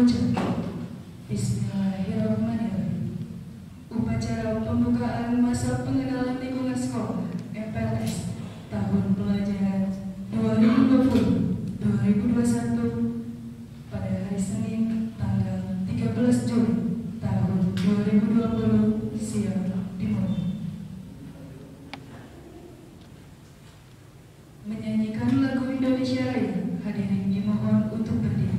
Kamboja. Bismillahirrahmanirrahim. Upacara pembukaan masa pengenalan lingkungan sekolah MPLS tahun pelajaran 2020-2021 pada hari Senin tanggal 13 Juli tahun 2020 siang dimulai. Menyanyikan lagu Indonesia Raya, hadirin dimohon untuk berdiri.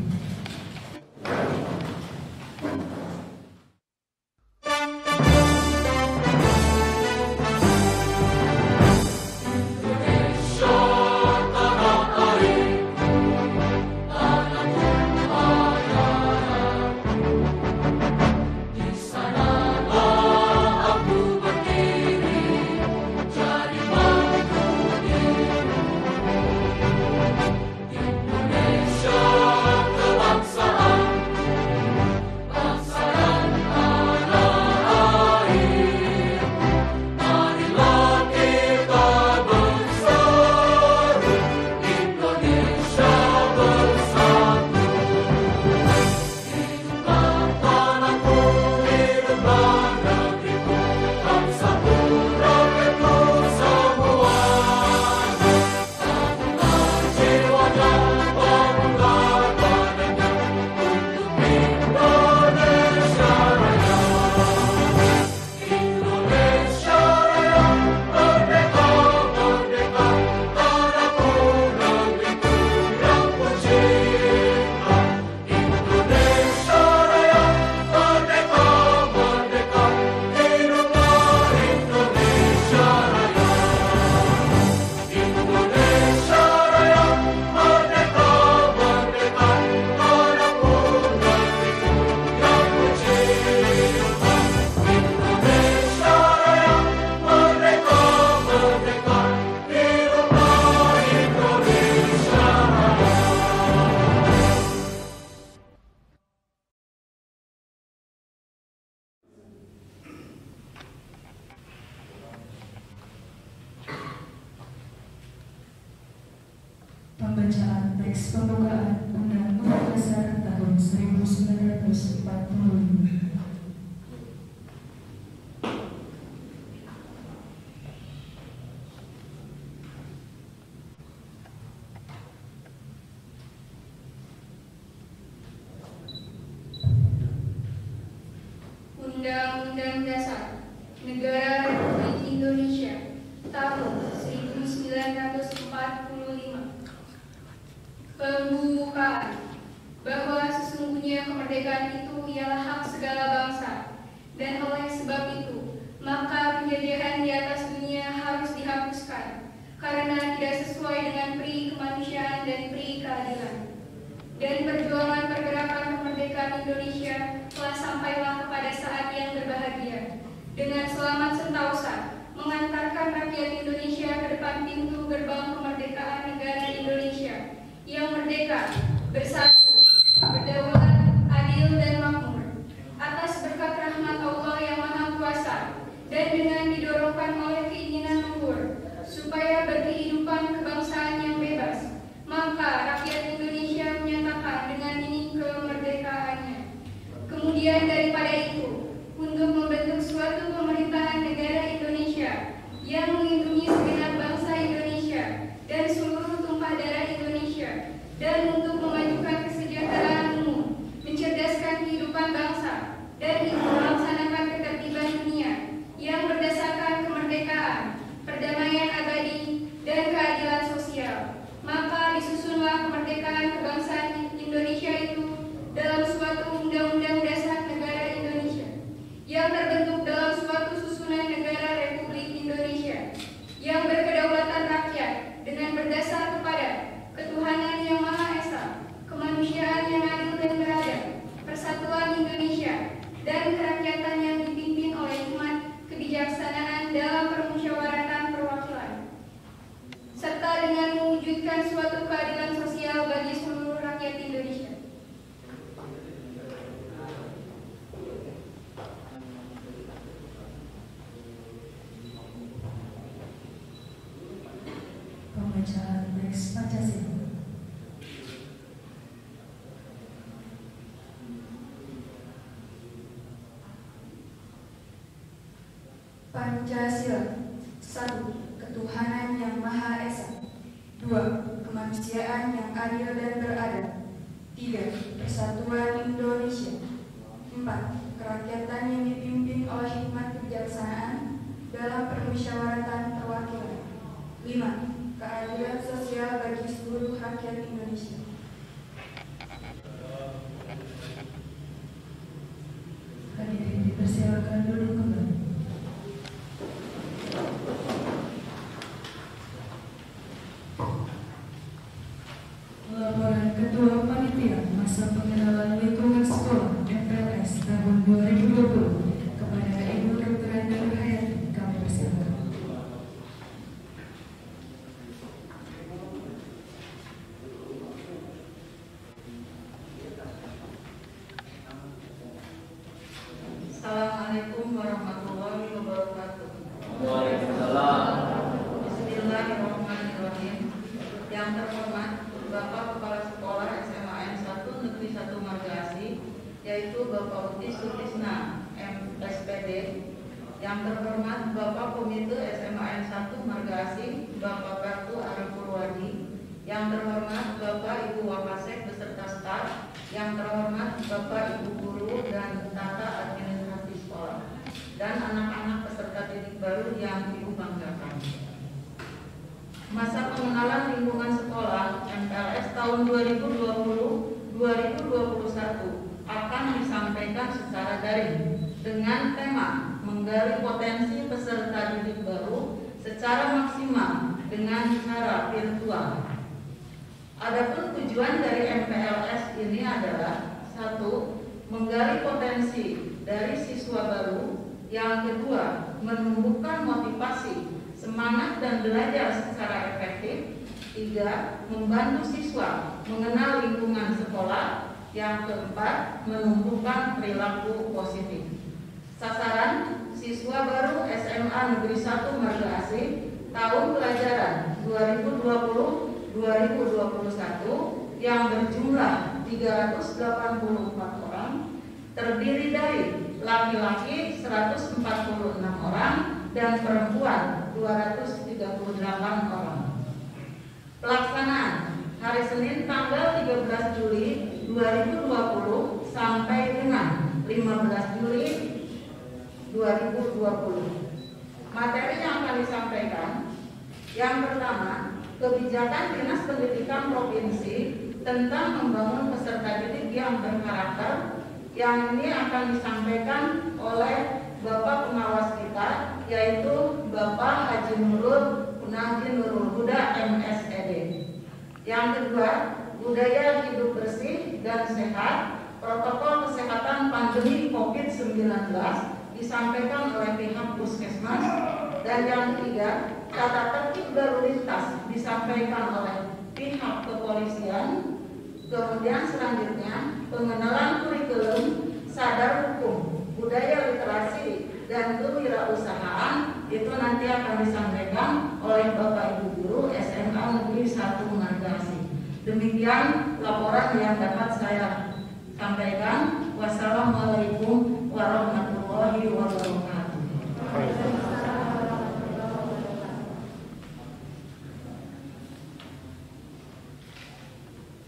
Pembacaan teks pembukaan Undang-Undang Dasar tahun 1945. Undang-Undang Dasar Negara Republik Indonesia tahun 1945. Pembukaan bahwa sesungguhnya kemerdekaan itu ialah hak segala bangsa, dan oleh sebab itu maka penjajahan di atas dunia harus dihapuskan karena tidak sesuai dengan pri kemanusiaan dan pri keadilan. Dan perjuangan pergerakan kemerdekaan Indonesia telah sampailah kepada saat yang berbahagia, dengan selamat sentosa mengantarkan rakyat Indonesia ke depan pintu gerbang kemerdekaan negara Indonesia yang merdeka, bersatu, berdaulat, adil dan makmur, atas berkat rahmat Allah yang Maha Kuasa, dan dengan didorongkan oleh keinginan luhur supaya berkehidupan kebangsaan yang bebas, maka rakyat Indonesia menyatakan dengan ini kemerdekaannya. Kemudian daripada itu, untuk membentuk suatu pemerintahan negara Indonesia yang melindungi segenap bangsa Indonesia dan seluruh tumpah darah Indonesia, dan untuk memajukan kesejahteraan umum, mencerdaskan kehidupan bangsa, dan melaksanakan ketertiban dunia yang berdasarkan kemerdekaan, perdamaian abadi, dan keadilan sosial. Maka disusunlah kemerdekaan kebangsaan Indonesia itu dalam suatu undang-undang dasar negara Indonesia yang terbentuk dalam suatu susunan negara Republik Indonesia yang berkedaulatan rakyat dengan berdasar kepada ketuhanan yang Maha Esa, kemanusiaan yang adil dan beradab, persatuan Indonesia, dan kerakyatan yang dipimpin oleh hikmat kebijaksanaan dalam permusyawaratan perwakilan, serta dengan mewujudkan suatu keadilan sosial bagi seluruh rakyat Indonesia. Pembacaan teks Pancasila. Pancasila. 1. Ketuhanan yang Maha Esa. 2. Kemanusiaan yang adil dan beradab. 3. Persatuan Indonesia. 4. Kerakyatan yang dipimpin oleh hikmat kebijaksanaan dalam permusyawaratan perwakilan. 5. Keadilan sosial bagi seluruh rakyat Indonesia. Hadirin dipersilakan duduk kembali. Laporan Ketua Panitia Masa Pengenalan Lingkungan Sekolah MPLS tahun 2020 kepada Ibu Dr. Andi Nurhayati, kami persilakan. Assalamualaikum warahmatullahi wabarakatuh. Waalaikumsalam. Bismillahirrahmanirrahim. Yang terhormat Bapak Kepala Sekolah SMAN 1 Negeri 1 Margasi, yaitu Bapak Uti Sutisna MSPD. Yang terhormat Bapak Komite SMAN 1 Margasi, Bapak Kartu Arif Purwadi. Yang terhormat Bapak Ibu Wakasek beserta staf. Yang terhormat Bapak Ibu guru dan tata administrasi sekolah, dan anak-anak peserta didik baru yang Ibu banggakan. Masa pengenalan lingkungan sekolah MPLS tahun 2020-2021 akan disampaikan secara daring dengan tema menggali potensi peserta didik baru secara maksimal dengan cara virtual. Adapun tujuan dari MPLS ini adalah: 1. Menggali potensi dari siswa baru. Yang kedua, menumbuhkan motivasi, semangat dan belajar secara efektif. 3. Membantu siswa mengenal lingkungan sekolah. Yang keempat, menumbuhkan perilaku positif. Sasaran siswa baru SMA Negeri 1 Margasi tahun pelajaran 2020-2021 yang berjumlah 384 orang, terdiri dari laki-laki 146 orang dan perempuan 238 orang. Pelaksanaan hari Senin tanggal 13 Juli 2020 sampai dengan 15 Juli 2020. Materi yang akan disampaikan: yang pertama, kebijakan Dinas Pendidikan Provinsi tentang membangun peserta didik yang berkarakter. Yang ini akan disampaikan oleh Bapak pengawas kita, yaitu Bapak Haji Nurul Punahdi Nurul Huda MSED. Yang kedua, budaya hidup bersih dan sehat, protokol kesehatan pandemi COVID-19 disampaikan oleh pihak Puskesmas. Dan yang ketiga, tata tertib lalu lintas disampaikan oleh pihak kepolisian. Kemudian selanjutnya, pengenalan kurikulum, sadar hukum, budaya literasi, dan kewirausahaan itu nanti akan disampaikan oleh Bapak Ibu Guru SMA Negeri 1 Margasi. Demikian laporan yang dapat saya sampaikan. Wassalamualaikum warahmatullahi wabarakatuh.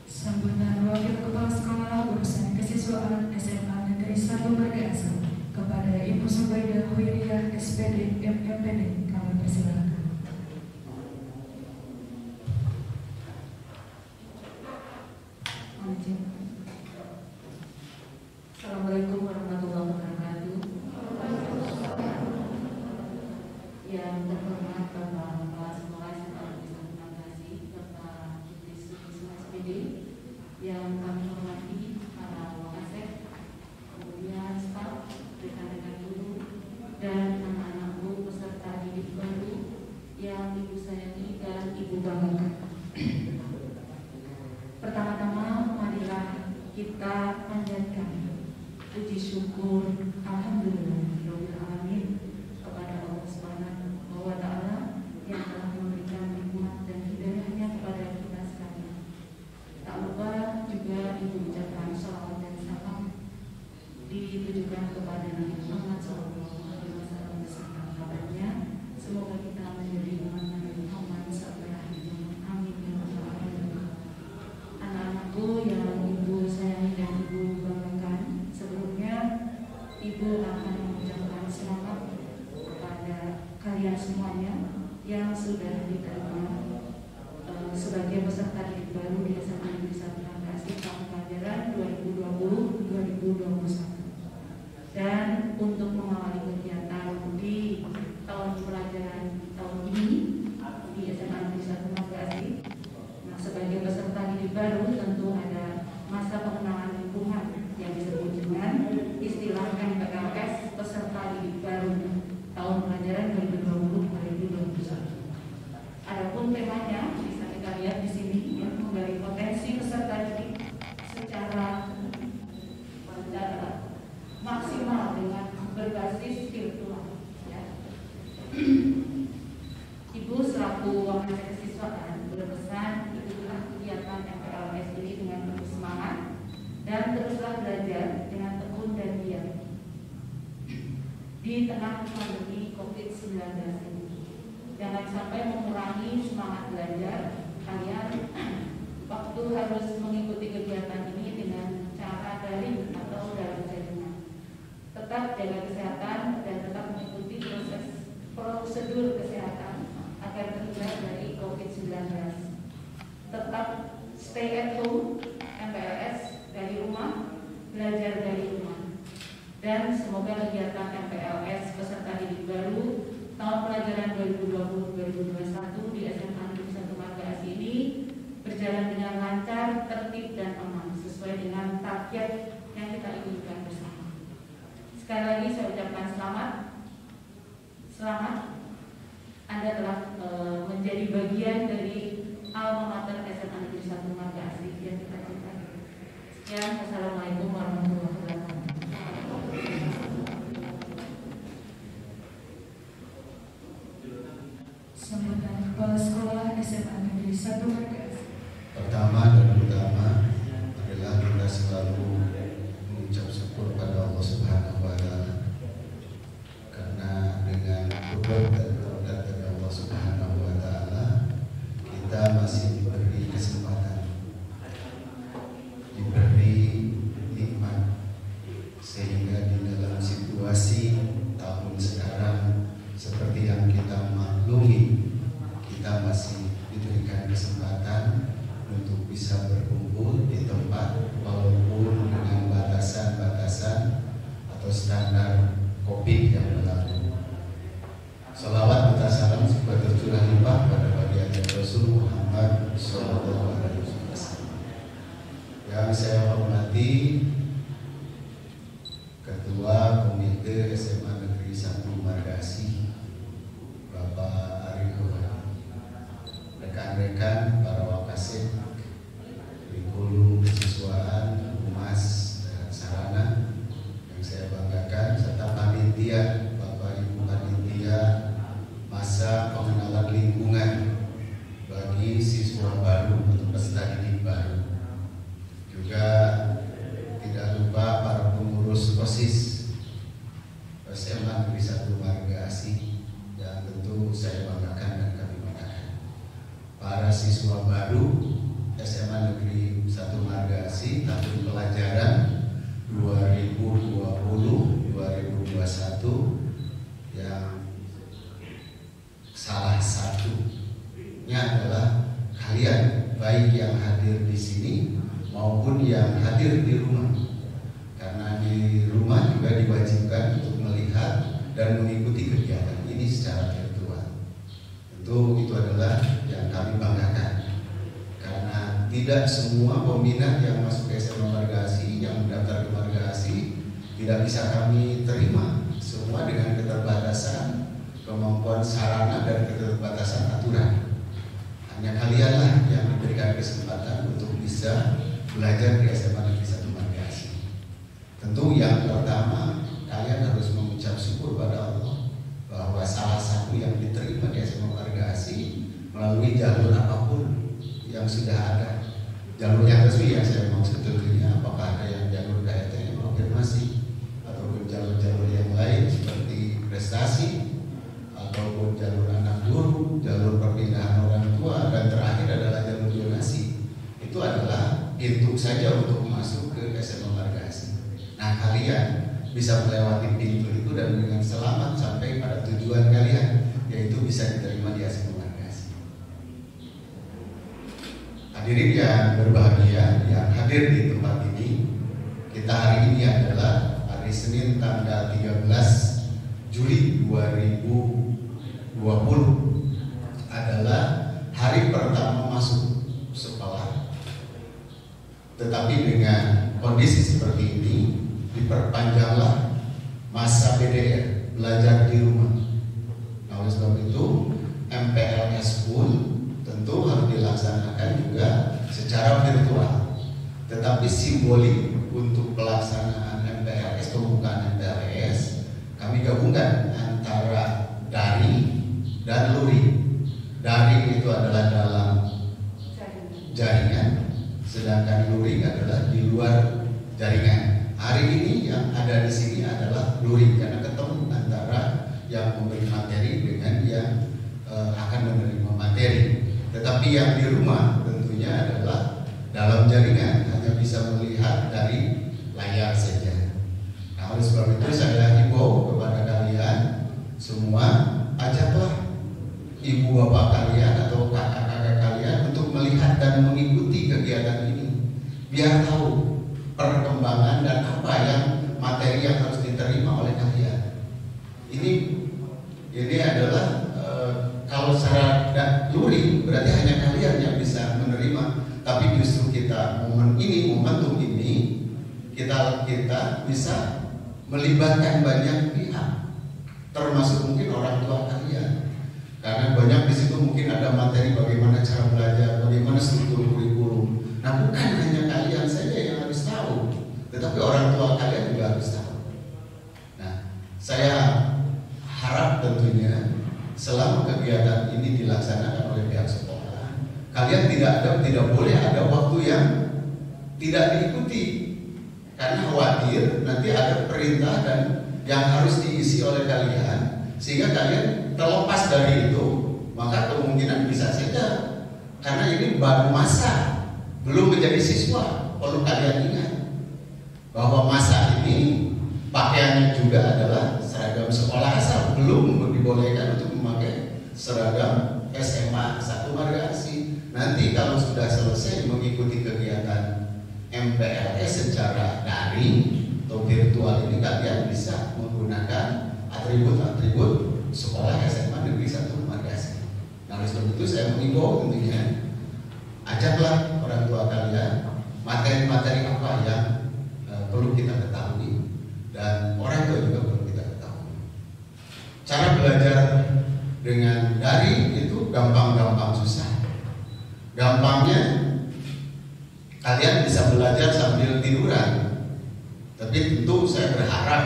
Sambutan Wakil Kepala Sekolah Urusan Kesiswaan SMA Negeri 1 Margasi kepada Ibu Subaidah Huiriyah SPD MMPD, kami persilakan. Assalamualaikum warahmatullahi wabarakatuh. Yang terhormat Bapak Kepala Sekolah SMA Negeri 1 Margasi, Bapak SPD, yang kami hormati para wakasek, kemudian staf, rekan-rekan guru, dan anak-anak guru peserta didik kalian semuanya yang sudah diterima sebagai peserta didik baru di SMA Negeri 1 Manggaasi tahun pelajaran 2020-2021. Dan untuk mengawali kegiatan di tahun pelajaran tahun ini di SMA Negeri 1 Manggaasi, nah, sebagai peserta didik baru tentu ada masa pengenalan lingkungan yang disebut dengan istilah MPLS peserta didik baru tahun pelajaran 2020-2021. Adapun temanya bisa kita lihat di sini, yang menggali potensi peserta didik secara maksimal dengan berbasis virtual. Ya. Ibu selaku wakil kesiswaan berpesan ikutilah kegiatan MPLS ini dengan penuh semangat dan teruslah belajar dengan tekun dan giat di tengah pandemi COVID-19 ini. Jangan sampai mengurangi semangat belajar kalian waktu harus mengikuti kegiatan ini dengan cara daring atau dalam jaringan. Tetap jaga kesehatan dan tetap mengikuti prosedur kesehatan agar terhindar dari COVID-19. Tetap stay at home, MPLS dari rumah, belajar dari rumah. Dan semoga kegiatan MPLS peserta didik baru tahun pelajaran 2020-2021 di SMA Negeri 1 Manggaasi ini berjalan dengan lancar, tertib dan aman sesuai dengan target yang kita inginkan bersama. Sekali lagi saya ucapkan selamat. Anda telah menjadi bagian dari alma mater SMA Negeri 1 Manggaasi yang kita cintai. Sekian, wassalamualaikum warahmatullahi wabarakatuh. Sambutan Kepala Sekolah SMA Negeri 1 Manggaasi. Pertama dan utama adalah kita selalu mengucap syukur pada Allah Subhanahu wa Ta'ala, karena dengan berkat dan berkat dari Allah Subhanahu wa Ta'ala kita masih diberi kesempatan, diberi nikmat, sehingga di dalam situasi tahun sekarang seperti yang kita maklumi, kita masih diberikan kesempatan untuk bisa berkumpul di tempat walaupun dengan batasan-batasan atau standar COVID yang berlaku. Salawat serta salam semoga tercurah limpah pada baginda Rasul Muhammad SAW. Yang saya hormati Ketua Komite SMA Negeri 1 Manggaasi, Bapak Arief, rekan-rekan para wakasek, kurikulum, kesiswaan, humas, dan sarana yang saya banggakan, serta panitia, Bapak Ibu panitia masa pengenalan lingkungan bagi siswa baru atau peserta didik baru. Juga tidak lupa para pengurus OSIS SMA Negeri 1 Manggaasi yang tentu saya banggakan dan kami banggakan. Para siswa baru SMA Negeri 1 Manggaasi tahun pelajaran 2020-2021 yang salah satunya adalah kalian, baik yang hadir di sini maupun yang hadir di rumah, karena di rumah juga diwajibkan untuk melihat dan mengikuti kegiatan ini secara virtual. Tentu itu adalah yang kami banggakan, karena tidak semua peminat yang masuk ke SMA Manggaasi, yang mendaftar ke Manggaasi, tidak bisa kami terima, semua dengan keterbatasan kemampuan sarana dan keterbatasan aturan. Hanya kalianlah yang diberikan kesempatan untuk bisa belajar di SMA Negeri 1 Manggaasi. Tentu yang pertama, kalian harus mengucap syukur pada Allah bahwa salah satu yang diterima di SMA Manggaasi melalui jalur apapun yang sudah ada. Jalur yang resmi yang saya maksud tentunya, apakah ada yang jalur KTM konfirmasi ataupun jalur-jalur yang lain seperti prestasi ataupun jalur anak guru, jalur perpindahan orang tua, dan terakhir adalah jalur zonasi. Itu adalah pintu saja untuk masuk ke SMA Manggaasi. Nah, kalian bisa melewati pintu itu dan dengan selamat sampai pada tujuan kalian, yaitu bisa diterima di SMA Margasi. Hadirin yang berbahagia yang hadir di tempat ini, kita hari ini adalah hari Senin tanggal 13 Juli 2020 adalah hari pertama masuk sekolah. Tetapi dengan kondisi seperti ini diperpanjanglah masa BDR, belajar di rumah. Nah, oleh sebab itu MPLS pun tentu harus dilaksanakan juga secara virtual. Tetapi simbolik untuk pelaksanaan MPLS, pembukaan MPLS, kami gabungkan antara daring dan luring. Daring itu adalah dalam jaringan, sedangkan luring adalah di luar jaringan. Hari ini yang ada di sini adalah luring karena ketemu antara yang memberi materi dengan yang akan menerima materi. Tetapi yang di rumah tentunya adalah dalam jaringan, hanya bisa melihat dari layar saja. Nah, oleh sebab itu saya himbau kepada kalian semua, ajaklah ibu bapak kalian atau kakak-kakak kalian untuk melihat dan mengikuti kegiatan ini, biar tahu perkembangan dan apa yang materi yang harus diterima oleh kalian. Ini adalah kalau secara luring berarti hanya kalian yang bisa menerima, tapi justru kita momentum ini kita bisa melibatkan banyak pihak, termasuk mungkin orang tua kalian, karena banyak di situ mungkin ada materi bagaimana cara belajar, bagaimana struktur kurikulum. Nah, bukan hanya kalian saja yang harus tahu, tetapi orang tua kalian juga harus tahu. Nah, saya harap tentunya selama kegiatan ini dilaksanakan oleh pihak sekolah, kalian tidak boleh ada waktu yang tidak diikuti, karena khawatir nanti ada perintah dan yang harus diisi oleh kalian, sehingga kalian terlepas dari itu, maka kemungkinan bisa saja, karena ini baru masa, belum menjadi siswa. Perlu kalian ingat bahwa masa ini pakaiannya juga adalah seragam sekolah asal, belum dibolehkan untuk memakai seragam SMA 1 Margasi. Nanti kalau sudah selesai mengikuti kegiatan MPLS secara daring atau virtual ini, kalian bisa menggunakan atribut-atribut sekolah SMA Negeri 1 Margasi. Nah, oleh sebab itu saya mengimbau tentunya, ajaklah orang tua kalian materi-materi apa yang perlu kita ketahui, dan orang tua juga perlu kita ketahui. Cara belajar dengan daring itu gampang-gampang susah. Gampangnya kalian bisa belajar sambil tiduran, tapi tentu saya berharap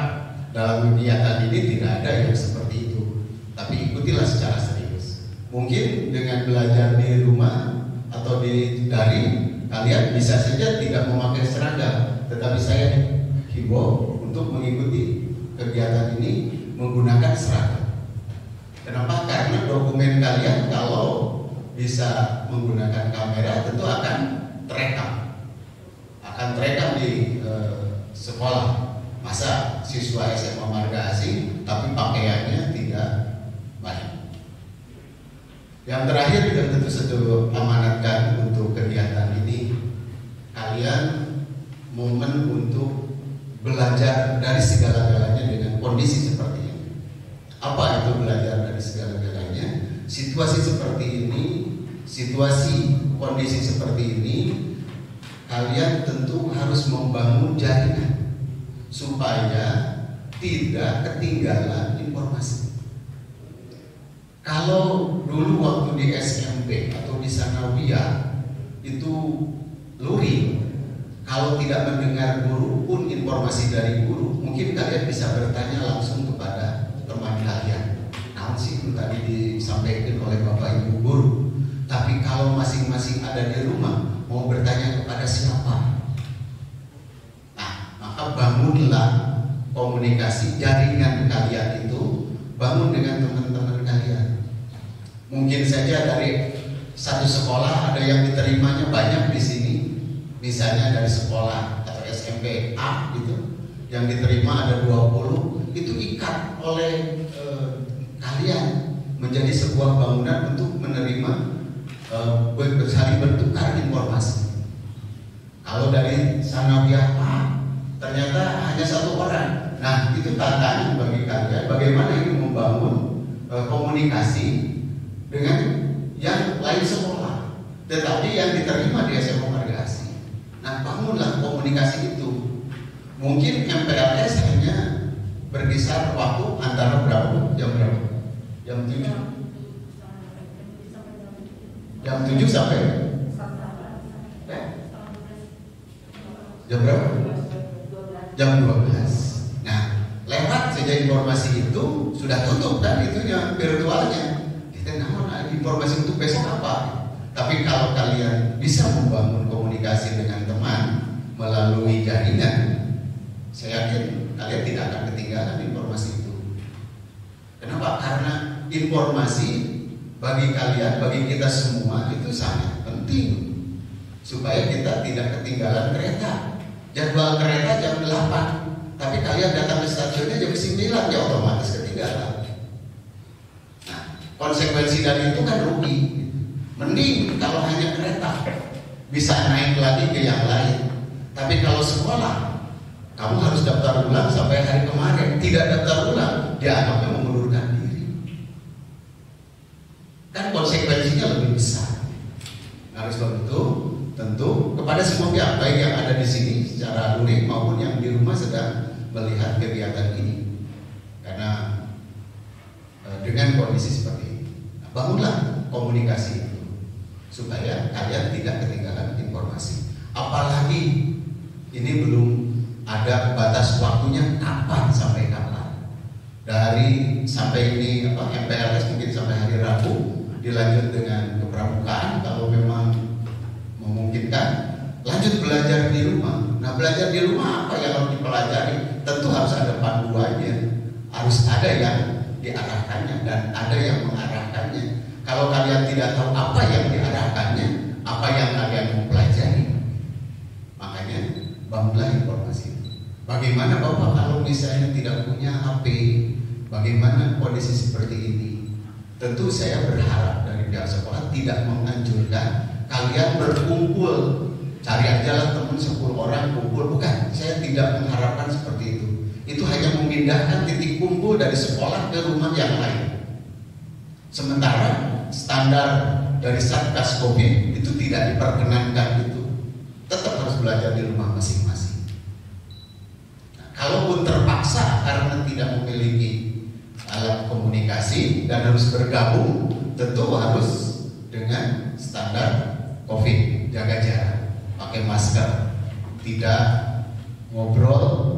dalam kegiatan ini tidak ada yang seperti itu. Tapi ikutilah secara serius. Mungkin dengan belajar di rumah atau di daring, kalian bisa saja tidak memakai seragam, tetapi saya himbau untuk mengikuti kegiatan ini menggunakan seragam. Kenapa? Karena dokumen kalian kalau bisa menggunakan kamera tentu akan terekam di sekolah. Masa siswa SMA Margasi tapi pakaiannya tidak baik. Yang terakhir juga tentu saja amanatkan untuk kegiatan ini, kalian momen untuk belajar dari segala-galanya dengan kondisi seperti ini. Apa itu belajar dari segala-galanya? Situasi seperti ini, kondisi seperti ini, kalian tentu harus membangun jaringan supaya tidak ketinggalan informasi. Kalau dulu waktu di SMP atau di Sanawiyah itu luring, kalau tidak mendengar guru pun informasi dari guru, mungkin kalian bisa bertanya langsung kepada teman kalian. Nah, sih itu tadi disampaikan oleh Bapak Ibu guru. Tapi kalau masing-masing ada di rumah, mau bertanya kepada siapa? Nah, maka bangunlah komunikasi jaringan kalian itu, bangun dengan teman-teman kalian. Mungkin saja dari satu sekolah ada yang diterimanya banyak di sini, misalnya dari sekolah atau SMP A gitu, yang diterima ada 20, itu ikat oleh kalian menjadi sebuah bangunan untuk menerima saling bertukar informasi. Kalau dari sana pihak A ternyata hanya satu orang, nah itu tantangan bagi kalian bagaimana ini membangun komunikasi dengan yang lain sekolah, tetapi yang diterima di SMA Marga Asih. Nah, bangunlah komunikasi itu. Mungkin MPLS hanya berkisar waktu antara berapa? Jam berapa? Jam 7. Jam 7 sampai jam berapa? Jam 12. Nah, lewat saja informasi itu sudah tutup dan itunya virtualnya. Kita namun informasi untuk besok apa? Tapi kalau kalian bisa membangun komunikasi dengan teman melalui jaringan, saya yakin kalian tidak akan ketinggalan informasi itu. Kenapa? Karena informasi bagi kalian, bagi kita semua itu sangat penting supaya kita tidak ketinggalan kereta. Jadwal kereta jam 8, tapi kalian datang ke stasiunnya jam 9, ya otomatis ketinggalan. Nah, konsekuensi dari itu kan rugi. Mending kalau hanya kereta bisa naik lagi ke yang lain. Tapi kalau sekolah, kamu harus daftar ulang sampai hari kemarin. Tidak daftar ulang, dianggapnya mengundurkan diri. Kan konsekuensinya lebih besar. Harus begitu. Tentu kepada semua pihak, baik yang ada di sini secara luring maupun yang di rumah sedang melihat kegiatan ini. Karena dengan kondisi seperti ini, bangunlah komunikasi itu supaya kalian tidak ketinggalan informasi. Apalagi ini belum ada batas waktunya kapan sampai kapan. Dari sampai ini MPLS mungkin sampai hari Rabu, dilanjut dengan kepramukaan kalau memang memungkinkan, lanjut belajar di rumah. Nah, belajar di rumah apa yang harus dipelajari? Tentu harus ada panduannya, harus ada yang diarahkannya dan ada yang mengarahkannya. Kalau kalian tidak tahu apa yang diarahkannya, apa yang kalian mau pelajari, makanya bangunlah informasi itu. Bagaimana Bapak kalau misalnya tidak punya HP? Bagaimana kondisi seperti ini? Tentu saya berharap dari pihak sekolah tidak menganjurkan kalian berkumpul, cari aja lah teman 10 orang kumpul, bukan. Saya tidak mengharapkan seperti itu. Itu hanya memindahkan titik kumpul dari sekolah ke rumah yang lain. Sementara standar dari Satgas Covid itu tidak diperkenankan itu. Tetap harus belajar di rumah masing-masing. Nah, kalaupun terpaksa karena tidak memiliki alat komunikasi dan harus bergabung, tentu harus dengan standar Covid, jaga jarak, pakai masker, tidak ngobrol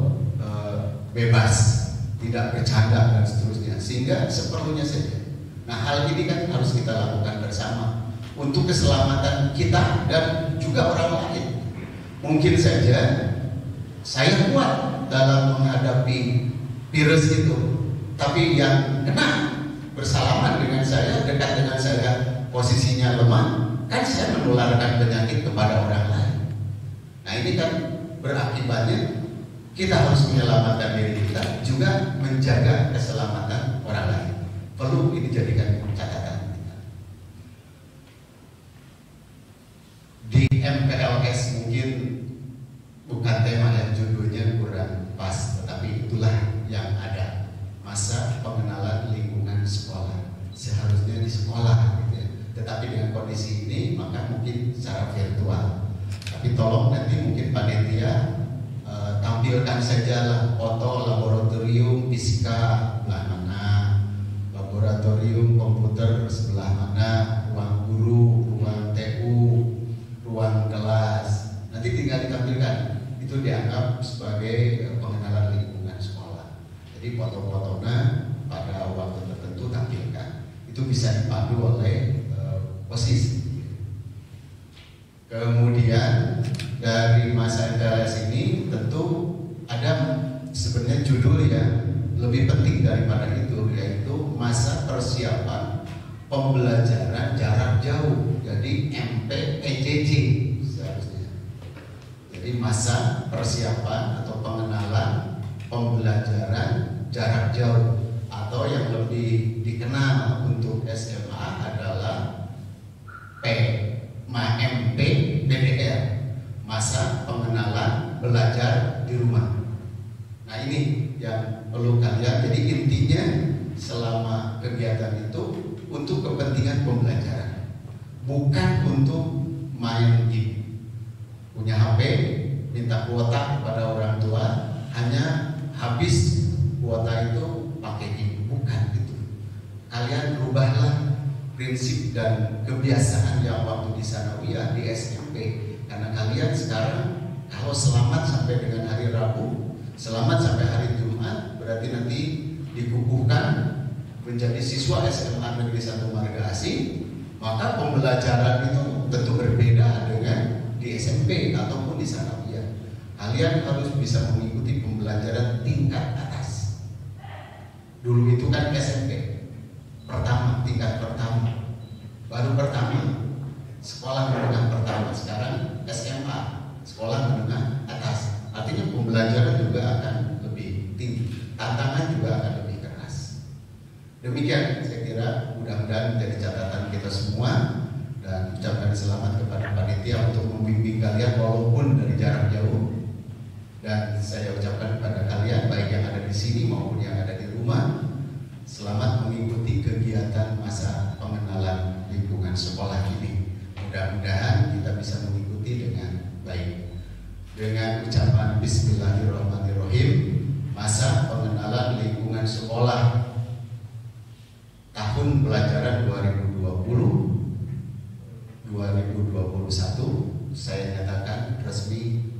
bebas, tidak bercanda dan seterusnya, sehingga seperlunya saja. Nah, hal ini kan harus kita lakukan bersama untuk keselamatan kita dan juga orang lain. Mungkin saja saya kuat dalam menghadapi virus itu, tapi yang kena bersalaman dengan saya, dekat dengan saya, posisinya lemah, kan saya menularkan penyakit kepada orang lain. Nah, ini kan berakibatnya kita harus menyelamatkan diri kita, juga menjaga keselamatan orang lain. Perlu ini jadikan catatan kita. Di MPLS mungkin bukan tema yang judulnya kurang pas, tetapi itulah yang ada. Masa pengenalan lingkungan sekolah, seharusnya di sekolah gitu ya. Tetapi dengan kondisi ini maka mungkin secara virtual. Tapi tolong nanti mungkin panitia tampilkan saja foto laboratorium fisika sebelah mana, laboratorium komputer sebelah mana, ruang guru, ruang TU, ruang kelas. Nanti tinggal ditampilkan. Itu dianggap sebagai pengenalan lingkungan sekolah. Jadi foto-fotonya pada waktu tertentu tampilkan. Itu bisa dipandu oleh posisi. Kemudian dari masa MPLS ini tentu ada sebenarnya judul yang lebih penting daripada itu, yaitu masa persiapan pembelajaran jarak jauh. Jadi MPPJJ seharusnya. Jadi masa persiapan atau pengenalan pembelajaran jarak jauh, atau yang lebih dikenal untuk untuk kepentingan pembelajaran, bukan untuk main game. Punya HP, minta kuota kepada orang tua, hanya habis kuota itu pakai game, bukan itu. Kalian rubahlah prinsip dan kebiasaan yang waktu di sanawiyah di SMP, karena kalian sekarang kalau selamat sampai dengan hari Rabu, selamat sampai hari Jumat, berarti nanti dikukuhkan menjadi siswa SMA Negeri 1 Marga Asih, maka pembelajaran itu tentu berbeda dengan di SMP ataupun di sanawiyah. Kalian harus bisa mengikuti pembelajaran tingkat atas. Dulu itu kan SMP pertama, tingkat pertama, baru pertama, sekolah menengah pertama. Sekarang SMA, sekolah menengah atas. Artinya pembelajaran juga akan lebih tinggi, tantangan juga akan lebih keras. Demikian saya kira, mudah-mudahan menjadi catatan kita semua, dan ucapkan selamat kepada panitia untuk membimbing kalian walaupun dari jarak jauh. Dan saya ucapkan kepada kalian baik yang ada di sini maupun yang ada di rumah, selamat mengikuti kegiatan masa pengenalan lingkungan sekolah ini. Mudah-mudahan kita bisa mengikuti dengan baik. Dengan ucapan Bismillahirrahmanirrahim, masa pengenalan lingkungan sekolah tahun pelajaran 2020-2021 saya nyatakan resmi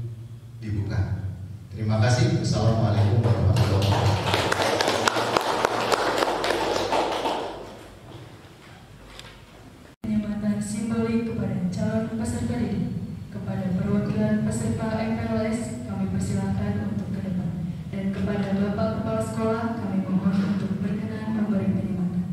dibuka. Terima kasih. Assalamualaikum warahmatullahi wabarakatuh. Penyematan simbolik kepada calon peserta didik. Kepada perwakilan peserta MPLS kami persilahkan untuk ke depan, dan kepada Bapak Kepala Sekolah kami mohon untuk berkenan memberi penyematan.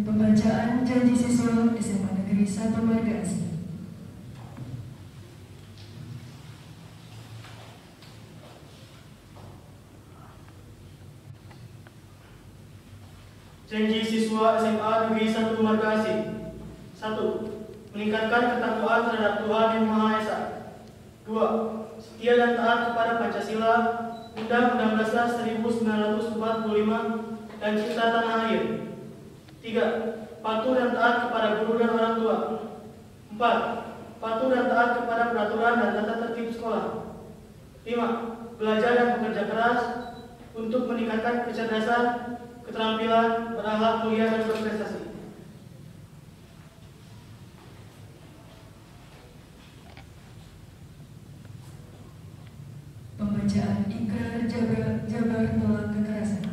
Pembacaan janji siswa SMA Negeri 1 Marga Asih. Janji siswa SMA Negeri 1 Marga Asih. 1. Meningkatkan ketakwaan terhadap Tuhan Yang Maha Esa. 2. Setia dan taat kepada Pancasila, Undang-Undang Dasar 1945, dan cinta tanah air. 3. Patuh dan taat kepada guru dan orang tua. 4. Patuh dan taat kepada peraturan dan tata tertib sekolah. 5. Belajar dan bekerja keras untuk meningkatkan kecerdasan, keterampilan, berakhlak mulia dan berprestasi. Pembacaan Ikrar Jabar Tolak Kekerasan.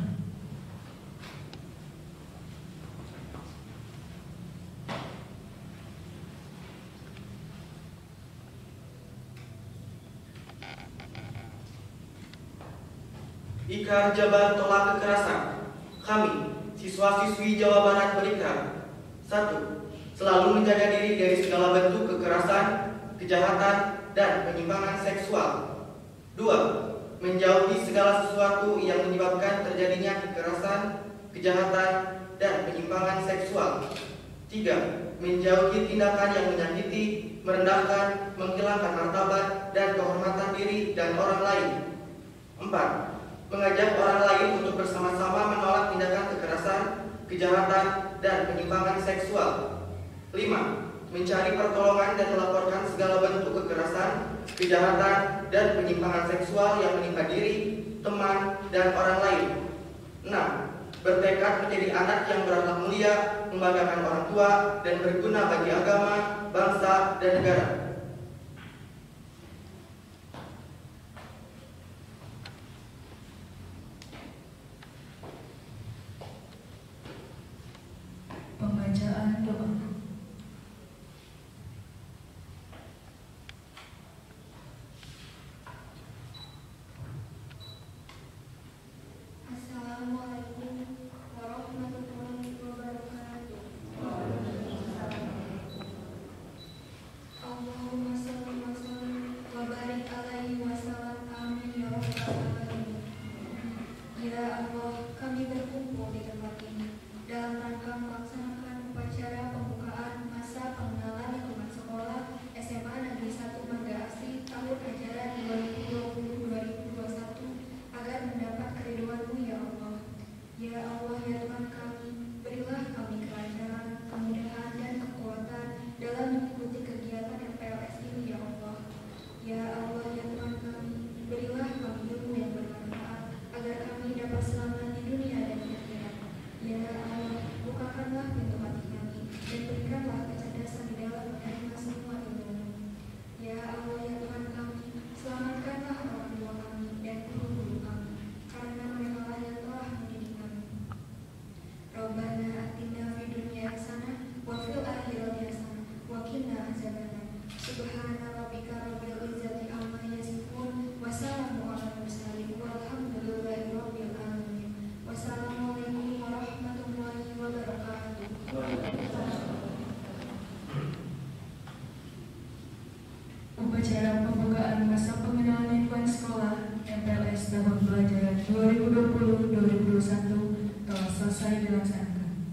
Ikrar Jabar Tolak Kekerasan. Kami, siswa-siswi Jawa Barat berikrar. 1. Selalu menjaga diri dari segala bentuk kekerasan, kejahatan, dan penyimpangan seksual. 2. Menjauhi segala sesuatu yang menyebabkan terjadinya kekerasan, kejahatan, dan penyimpangan seksual. 3. Menjauhi tindakan yang menyakiti, merendahkan, menghilangkan martabat dan kehormatan diri dan orang lain. 4. Mengajak orang lain untuk bersama-sama menolak tindakan kekerasan, kejahatan, dan penyimpangan seksual. 5. Mencari pertolongan dan melaporkan segala bentuk kekerasan, kejahatan, dan penyimpangan seksual yang menimpa diri, teman, dan orang lain. 6. Bertekad menjadi anak yang berakhlak mulia, membanggakan orang tua, dan berguna bagi agama, bangsa, dan negara. Pembacaan doa. Subhana rabbika rabbil izzati amma yasifun wa salamun alal mursalin walhamdulillahi rabbil alamin. Wassalamualaikum warahmatullahi wabarakatuh. Upacara pembukaan masa pengenalan lingkungan sekolah MPLS tahun pelajaran 2020-2021 telah selesai dilaksanakan.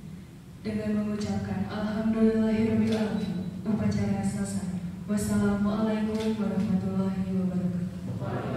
Dengan mengucapkan Alhamdulillahirrahmanirrahim, upacara selesai. Wassalamualaikum warahmatullahi wabarakatuh.